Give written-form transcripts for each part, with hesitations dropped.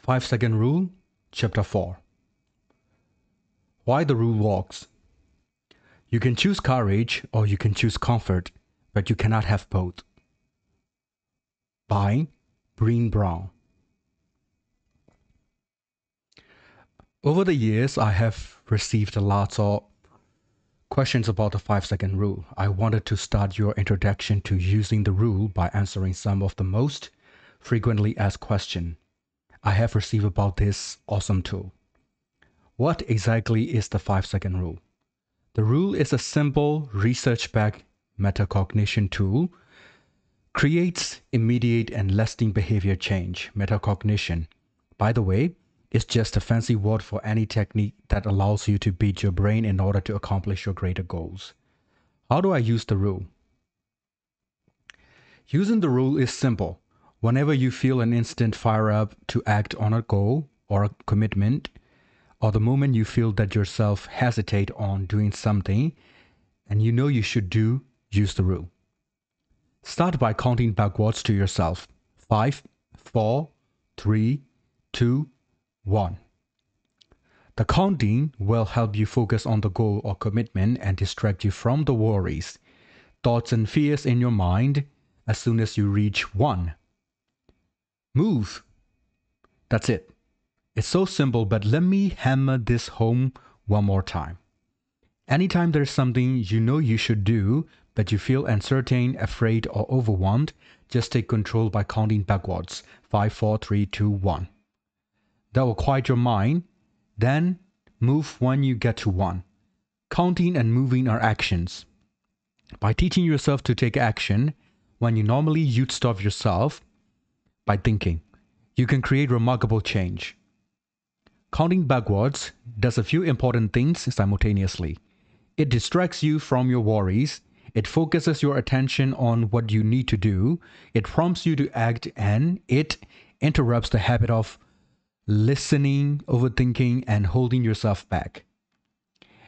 5-Second Rule, Chapter 4. Why the rule works. You can choose courage or you can choose comfort, but you cannot have both. By Brené Brown. Over the years, I have received lots of questions about the 5-second rule. I wanted to start your introduction to using the rule by answering some of the most frequently asked questions I have received about this awesome tool. What exactly is the 5-second rule? The rule is a simple, research-backed metacognition tool, creates immediate and lasting behavior change. Metacognition, by the way, is just a fancy word for any technique that allows you to beat your brain in order to accomplish your greater goals. How do I use the rule? Using the rule is simple. Whenever you feel an instant fire up to act on a goal or a commitment, or the moment you feel that yourself hesitate on doing something and you know you should do, use the rule. Start by counting backwards to yourself. 5, 4, 3, 2, 1. The counting will help you focus on the goal or commitment and distract you from the worries, thoughts and fears in your mind as soon as you reach 1. Move. That's it. It's so simple, but let me hammer this home one more time. Anytime there's something you know you should do, but you feel uncertain, afraid, or overwhelmed, just take control by counting backwards. 5, 4, 3, 2, 1. That will quiet your mind. Then move when you get to 1. Counting and moving are actions. By teaching yourself to take action, when you normally you'd stop yourself by thinking, you can create remarkable change. Counting backwards does a few important things simultaneously. It distracts you from your worries. It focuses your attention on what you need to do. It prompts you to act, and it interrupts the habit of listening, overthinking, and holding yourself back.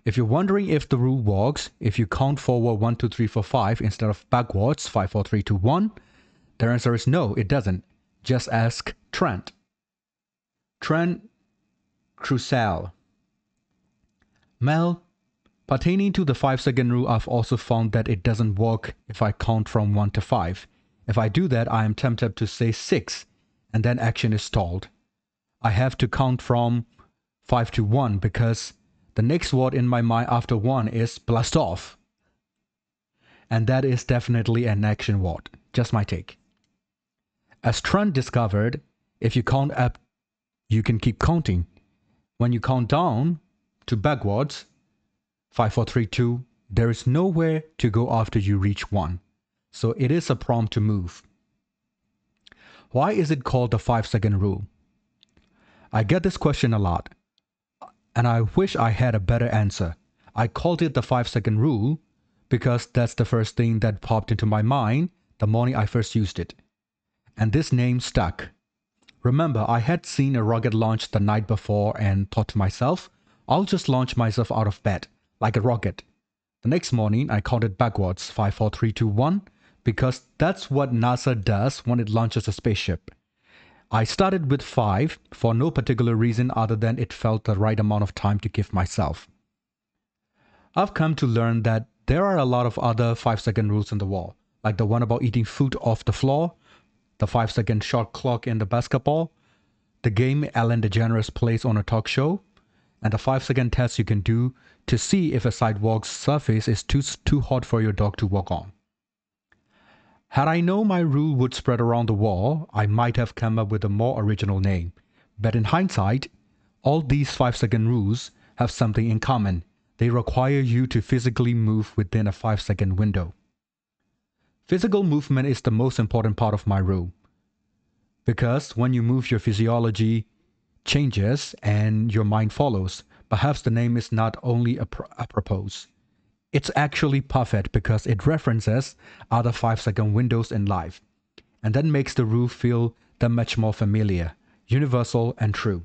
If you're wondering if the rule works, if you count forward 1, 2, 3, 4, 5 instead of backwards 5, 4, 3, 2, 1, the answer is no, it doesn't. Just ask Trent. Trent Crusoe. Mel, pertaining to the 5-second rule, I've also found that it doesn't work if I count from 1 to 5. If I do that, I am tempted to say 6, and then action is stalled. I have to count from 5 to 1 because the next word in my mind after 1 is blast off. And that is definitely an action word. Just my take. As Trent discovered, if you count up, you can keep counting. When you count down to backwards, 5, 4, 3, 2, there is nowhere to go after you reach 1. So it is a prompt to move. Why is it called the 5-second rule? I get this question a lot, and I wish I had a better answer. I called it the 5-second rule because that's the first thing that popped into my mind the morning I first used it. And this name stuck. Remember, I had seen a rocket launch the night before and thought to myself, I'll just launch myself out of bed, like a rocket. The next morning, I counted backwards, 5, 4, 3, 2, 1, because that's what NASA does when it launches a spaceship. I started with 5 for no particular reason other than it felt the right amount of time to give myself. I've come to learn that there are a lot of other 5-second rules in the world, like the one about eating food off the floor, the 5-second shot clock in the basketball, the game Ellen DeGeneres plays on a talk show, and the 5-second test you can do to see if a sidewalk surface is too hot for your dog to walk on. Had I known my rule would spread around the world, I might have come up with a more original name. But in hindsight, all these 5-second rules have something in common. They require you to physically move within a 5-second window. Physical movement is the most important part of my rule. Because when you move, your physiology changes and your mind follows. Perhaps the name is not only apropos. It's actually perfect because it references other 5-second windows in life. And that makes the rule feel that much more familiar, universal, and true.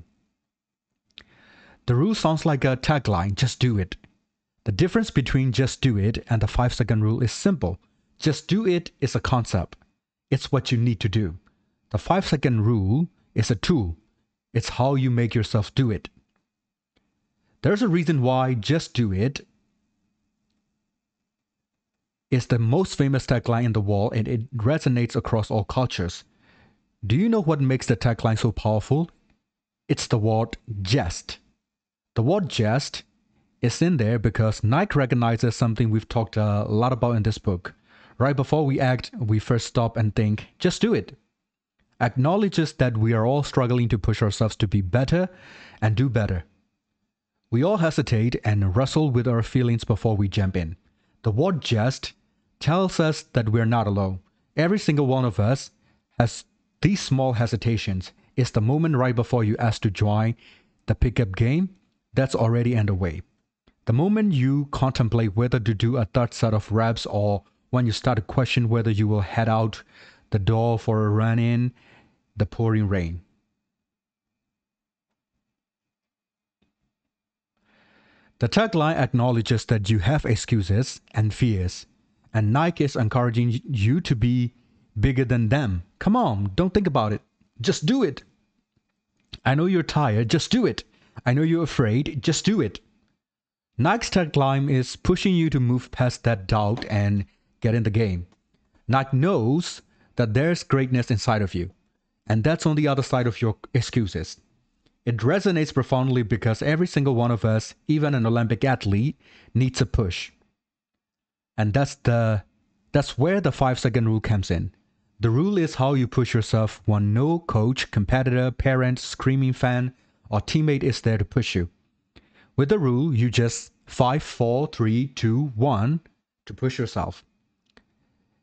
The rule sounds like a tagline, just do it. The difference between just do it and the 5-second rule is simple. Just do it is a concept. It's what you need to do. The 5-second rule is a tool. It's how you make yourself do it. There's a reason why "just do it" is the most famous tagline in the world, and it resonates across all cultures. Do you know what makes the tagline so powerful? It's the word "just." The word "just" is in there because Nike recognizes something we've talked a lot about in this book. Right before we act, we first stop and think, just do it. Acknowledges that we are all struggling to push ourselves to be better and do better. We all hesitate and wrestle with our feelings before we jump in. The word "just" tells us that we're not alone. Every single one of us has these small hesitations. It's the moment right before you ask to join the pickup game that's already underway. The moment you contemplate whether to do a third set of reps, or when you start to question whether you will head out the door for a run in the pouring rain. The tagline acknowledges that you have excuses and fears, and Nike is encouraging you to be bigger than them. Come on, don't think about it. Just do it. I know you're tired, just do it. I know you're afraid, just do it. Nike's tagline is pushing you to move past that doubt and get in the game. Nike knows that there's greatness inside of you, and that's on the other side of your excuses. It resonates profoundly because every single one of us, even an Olympic athlete, needs a push. And that's where the 5-second rule comes in. The rule is how you push yourself when no coach, competitor, parent, screaming fan, or teammate is there to push you. With the rule, you just 5, 4, 3, 2, 1 to push yourself.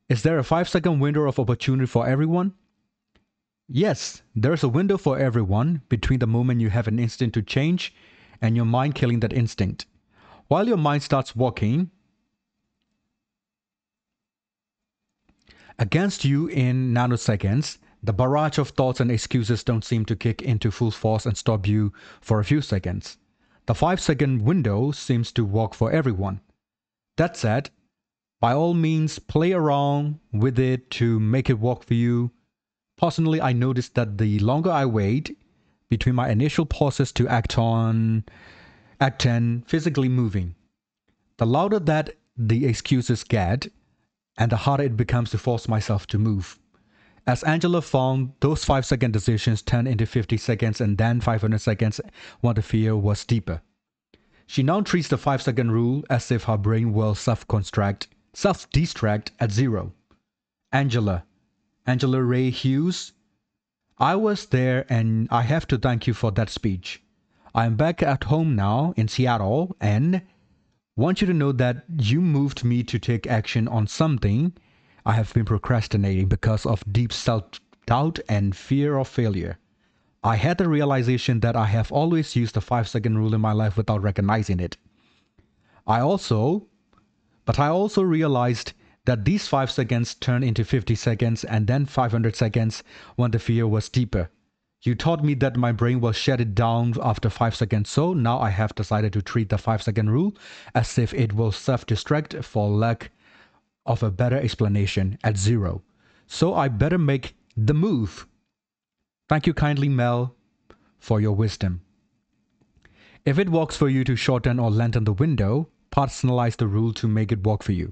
Is there a 5-second window of opportunity for everyone? Yes, there's a window for everyone between the moment you have an instinct to change and your mind killing that instinct. While your mind starts working against you in nanoseconds, the barrage of thoughts and excuses don't seem to kick into full force and stop you for a few seconds. The 5-second window seems to work for everyone. That said, by all means, play around with it to make it work for you. Personally, I noticed that the longer I wait between my initial pauses to act 10 physically moving, the louder that the excuses get, and the harder it becomes to force myself to move. As Angela found, those 5-second decisions turned into 50 seconds and then 500 seconds when the fear was deeper. She now treats the 5-second rule as if her brain will self-destruct at 0. Angela Ray Hughes, I was there and I have to thank you for that speech. I am back at home now in Seattle and want you to know that you moved me to take action on something I have been procrastinating because of deep self-doubt and fear of failure. I had the realization that I have always used the 5-second rule in my life without recognizing it. I also realized that these 5 seconds turned into 50 seconds and then 500 seconds when the fear was deeper. You taught me that my brain will shut it down after 5 seconds, so now I have decided to treat the 5-second rule as if it will self-destruct, for lack of a better explanation, at 0. So I better make the move. Thank you kindly, Mel, for your wisdom. If it works for you to shorten or lengthen the window, personalize the rule to make it work for you.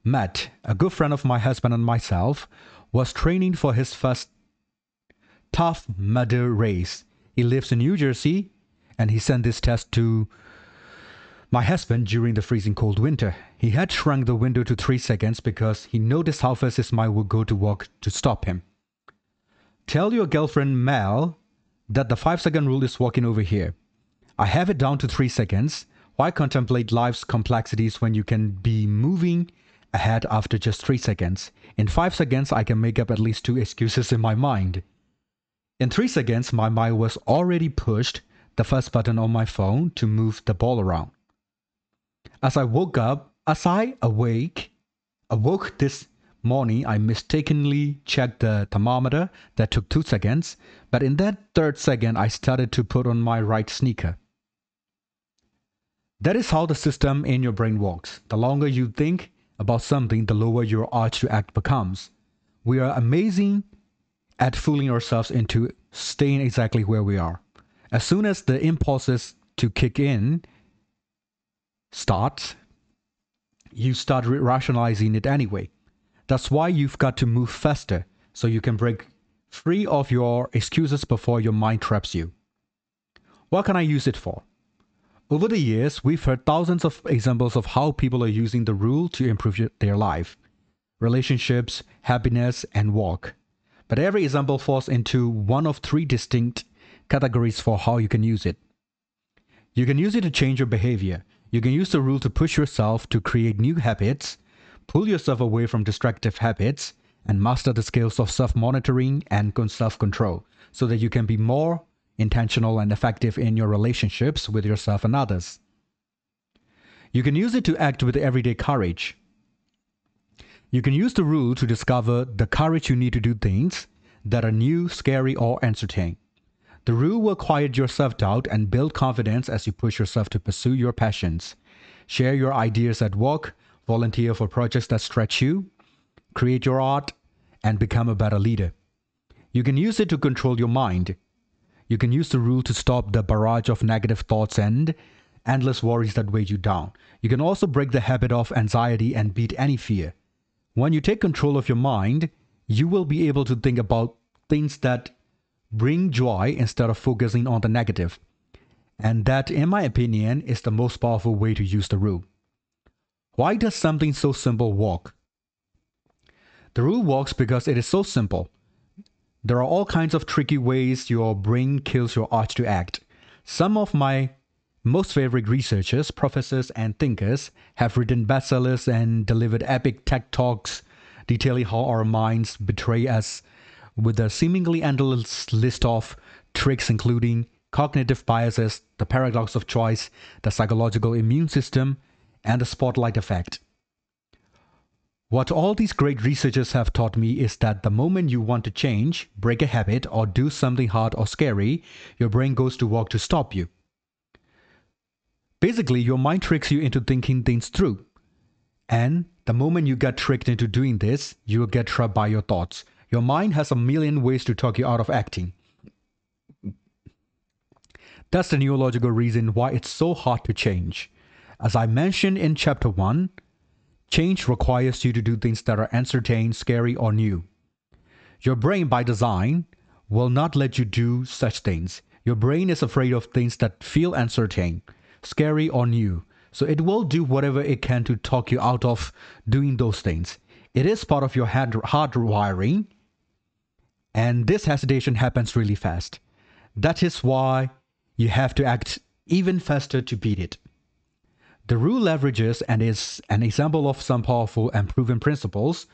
Matt, a good friend of my husband and myself, was training for his first Tough Mudder race. He lives in New Jersey, and he sent this test to my husband during the freezing cold winter. He had shrunk the window to 3 seconds because he noticed how fast his mind would go to work to stop him. Tell your girlfriend Mel that the 5-second rule is working over here. I have it down to 3 seconds. Why contemplate life's complexities when you can be moving ahead after just 3 seconds? In 5 seconds, I can make up at least 2 excuses in my mind. In 3 seconds, my mind was already pushed the first button on my phone to move the ball around. As I awoke this morning, I mistakenly checked the thermometer. That took 2 seconds, but in that 3rd second, I started to put on my right sneaker. That is how the system in your brain works. The longer you think about something, the lower your urge to act becomes. We are amazing at fooling ourselves into staying exactly where we are. As soon as the impulses to kick in start, you start rationalizing it anyway. That's why you've got to move faster so you can break free of your excuses before your mind traps you. What can I use it for? Over the years, we've heard thousands of examples of how people are using the rule to improve their life, relationships, happiness, and work. But every example falls into one of three distinct categories for how you can use it. You can use it to change your behavior. You can use the rule to push yourself to create new habits, pull yourself away from destructive habits, and master the skills of self-monitoring and self-control so that you can be more intentional and effective in your relationships with yourself and others. You can use it to act with everyday courage. You can use the rule to discover the courage you need to do things that are new, scary, or entertaining. The rule will quiet your self-doubt and build confidence as you push yourself to pursue your passions. Share your ideas at work, volunteer for projects that stretch you, create your art, and become a better leader. You can use it to control your mind. You can use the rule to stop the barrage of negative thoughts and endless worries that weigh you down. You can also break the habit of anxiety and beat any fear. When you take control of your mind, you will be able to think about things that bring joy instead of focusing on the negative. And that, in my opinion, is the most powerful way to use the rule. Why does something so simple work? The rule works because it is so simple. There are all kinds of tricky ways your brain kills your urge to act. Some of my most favorite researchers, professors, and thinkers have written bestsellers and delivered epic TED Talks detailing how our minds betray us with a seemingly endless list of tricks including cognitive biases, the paradox of choice, the psychological immune system, and the spotlight effect. What all these great researchers have taught me is that the moment you want to change, break a habit, or do something hard or scary, your brain goes to work to stop you. Basically, your mind tricks you into thinking things through. And the moment you get tricked into doing this, you will get trapped by your thoughts. Your mind has a million ways to talk you out of acting. That's the neurological reason why it's so hard to change. As I mentioned in chapter 1, change requires you to do things that are entertaining, scary, or new. Your brain, by design, will not let you do such things. Your brain is afraid of things that feel uncertain, scary, or new. So it will do whatever it can to talk you out of doing those things. It is part of your hardwiring, and this hesitation happens really fast. That is why you have to act even faster to beat it. The rule leverages and is an example of some powerful and proven principles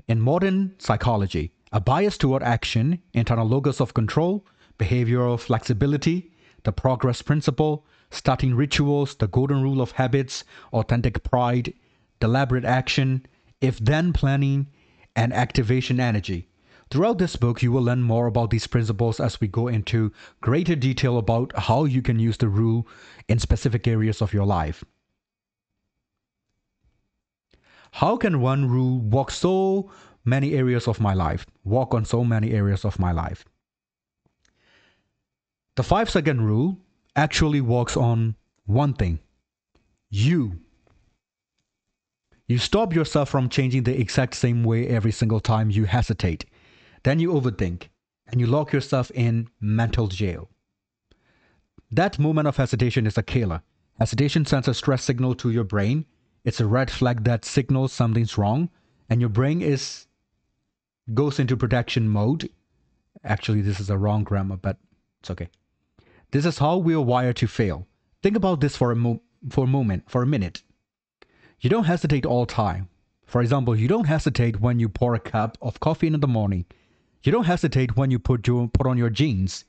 in modern psychology: a bias toward action, internal locus of control, behavioral flexibility, the progress principle, starting rituals, the golden rule of habits, authentic pride, deliberate action, if-then planning, and activation energy. Throughout this book, you will learn more about these principles as we go into greater detail about how you can use the rule in specific areas of your life. How can one rule work on so many areas of my life? The 5-second rule actually works on one thing: you. You stop yourself from changing the exact same way every single time you hesitate. Then you overthink, and you lock yourself in mental jail. That moment of hesitation is a killer. Hesitation sends a stress signal to your brain. It's a red flag that signals something's wrong, and your brain goes into protection mode. Actually, this is a wrong grammar, but it's okay. This is how we are wired to fail. Think about this for a minute. You don't hesitate all the time. For example, you don't hesitate when you pour a cup of coffee in the morning. You don't hesitate when you put on your jeans.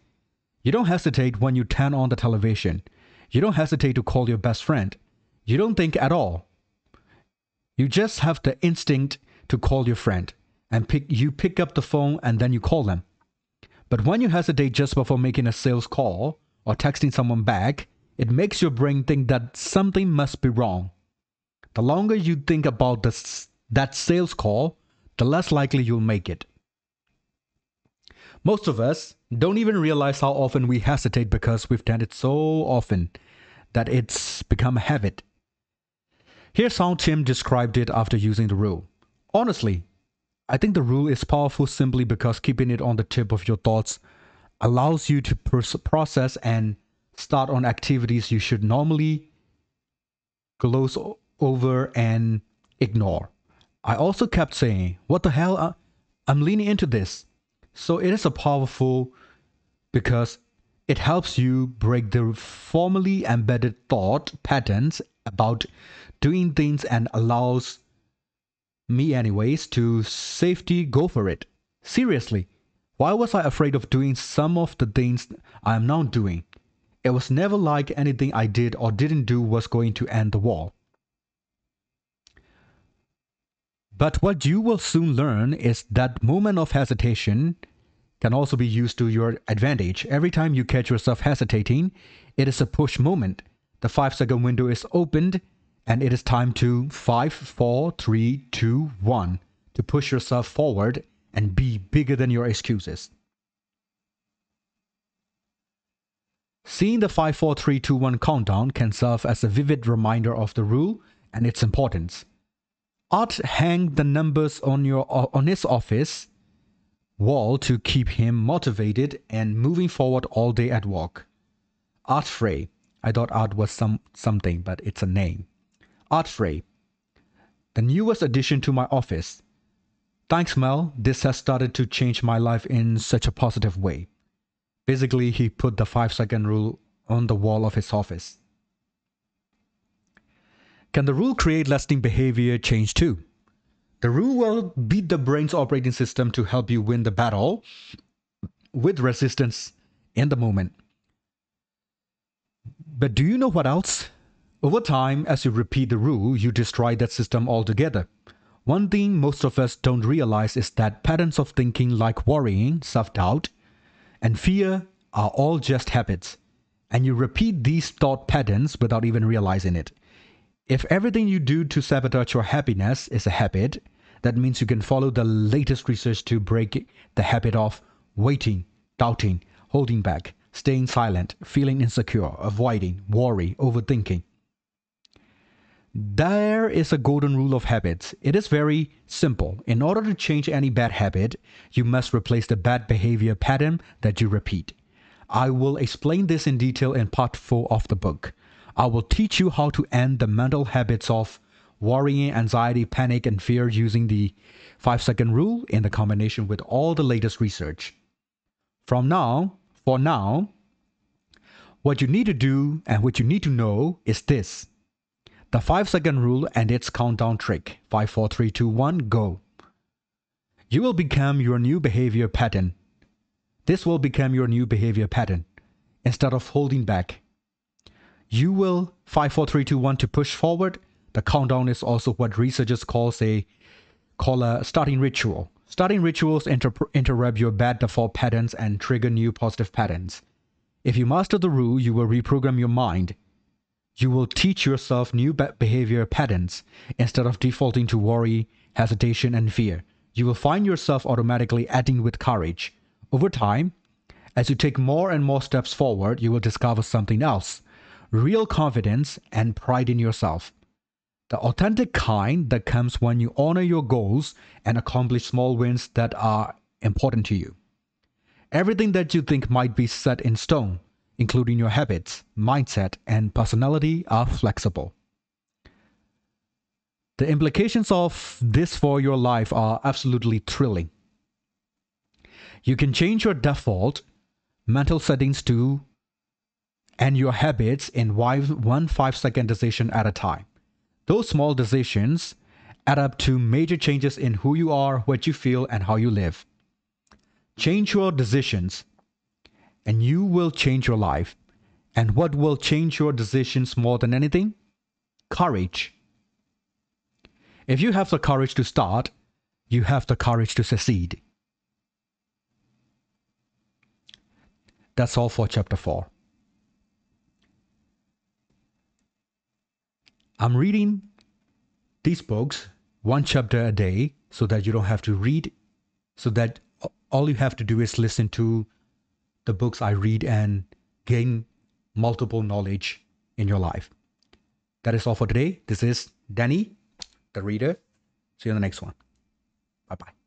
You don't hesitate when you turn on the television. You don't hesitate to call your best friend. You don't think at all. You just have the instinct to call your friend, and you pick up the phone and then you call them. But when you hesitate just before making a sales call or texting someone back, it makes your brain think that something must be wrong. The longer you think about that sales call, the less likely you'll make it. Most of us Don't even realize how often we hesitate because we've done it so often that it's become a habit. Here's how Tim described it after using the rule. Honestly, I think the rule is powerful simply because keeping it on the tip of your thoughts allows you to process and start on activities you should normally gloss over and ignore. I also kept saying, what the hell? I'm leaning into this. So it is a powerful because it helps you break the formally embedded thought patterns about doing things and allows me anyways to safety go for it. Seriously, why was I afraid of doing some of the things I am now doing? It was never like anything I did or didn't do was going to end the war. But what you will soon learn is that moment of hesitation can also be used to your advantage. Every time you catch yourself hesitating, it is a push moment. The 5-second window is opened and it is time to 5, 4, 3, 2, 1 to push yourself forward and be bigger than your excuses. Seeing the 5, 4, 3, 2, 1 countdown can serve as a vivid reminder of the rule and its importance. Art hanged the numbers on his office wall to keep him motivated and moving forward all day at work. Art Frey. I thought art was something, but it's a name. Art Frey. The newest addition to my office. Thanks, Mel. This has started to change my life in such a positive way. Basically, he put the 5-second rule on the wall of his office. Can the rule create lasting behavior change too? The rule will beat the brain's operating system to help you win the battle with resistance in the moment. But do you know what else? Over time, as you repeat the rule, you destroy that system altogether. One thing most of us don't realize is that patterns of thinking like worrying, self-doubt, and fear are all just habits. And you repeat these thought patterns without even realizing it. If everything you do to sabotage your happiness is a habit, that means you can follow the latest research to break the habit of waiting, doubting, holding back, staying silent, feeling insecure, avoiding, worry, overthinking. There is a golden rule of habits. It is very simple. In order to change any bad habit, you must replace the bad behavior pattern that you repeat. I will explain this in detail in part 4 of the book. I will teach you how to end the mental habits of worrying, anxiety, panic, and fear using the 5-second rule in the combination with all the latest research. For now, what you need to do and what you need to know is this. The 5-second rule and its countdown trick. 5, 4, 3, 2, 1, go. You will become your new behavior pattern. This will become your new behavior pattern. Instead of holding back, you will 5, 4, 3, 2, 1 to push forward. The countdown is also what researchers call a starting ritual. Starting rituals interrupt your bad default patterns and trigger new positive patterns. If you master the rule, you will reprogram your mind. You will teach yourself new behavior patterns instead of defaulting to worry, hesitation, and fear. You will find yourself automatically acting with courage. Over time, as you take more and more steps forward, you will discover something else. Real confidence and pride in yourself. The authentic kind that comes when you honor your goals and accomplish small wins that are important to you. Everything that you think might be set in stone, including your habits, mindset, and personality, are flexible. The implications of this for your life are absolutely thrilling. You can change your default mental settings to and your habits in one 5-second decision at a time. Those small decisions add up to major changes in who you are, what you feel, and how you live. Change your decisions, and you will change your life. And what will change your decisions more than anything? Courage. If you have the courage to start, you have the courage to succeed. That's all for chapter 4. I'm reading these books one chapter a day so that you don't have to read, so that all you have to do is listen to the books I read and gain multiple knowledge in your life. That is all for today. This is Danny, the reader. See you in the next one. Bye-bye.